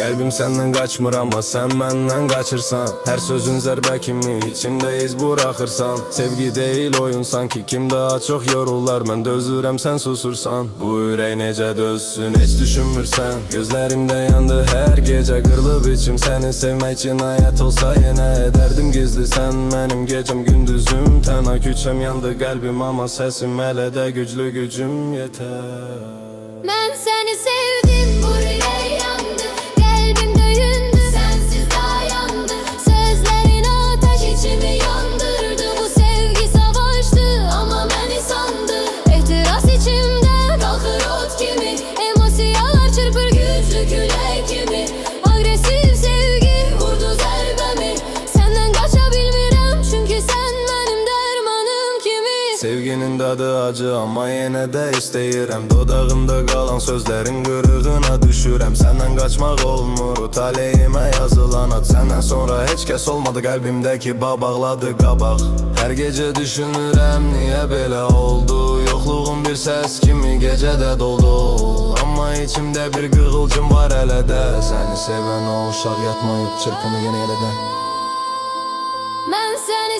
Qəlbim səndən qaçmır amma sən məndən qaçırsan. Hər sözün zərbə kimi içimdə iz buraxırsan. Sevgi deyil oyun sanki, kim daha çox yorular. Mən dözürəm sən susursan. Bu ürək necə dözsün heç düşünmürsən. Gözlərimdə yandı hər gecə qırılıb içim. Səni sevmək cinayət olsa yenə edərdim gizli. Sən mənim gecəm gündüzüm, tənha küçəm yandı qəlbim amma səsim hələ də güclü, gücüm yetər. Ben seni sevdim, buraya yandı. Kalbim döyündü, sensiz dayandı. Sözlerin ateş içimi yandırdı. Bu sevgi savaştı ama beni sandı. İhtiras içimde kalkır ot gibi. Emosiyalar çırpır güçlü külək gibi. Agresif sevgi vurdu zərbemi. Senden kaçabilmirəm çünkü sen benim dermanım kimi. Sevginin dadı acı ama yenə də istəyirəm. Dodağımda qalan sözlərin qırığına düşürəm. Səndən qaçmaq olmur, taleyimə yazılan ad. Səndən sonra heç kəs olmadı, qəlbimdəki bağ bağladı qabaq. Hər gecə düşünürəm, niyə belə oldu? Yoxluğum bir səs kimi gecədə doldu. Amma içimdə bir qığılcım var hələ də. Səni sevən o uşaq yatmayıb, çırpını yenə elədə. Ben seni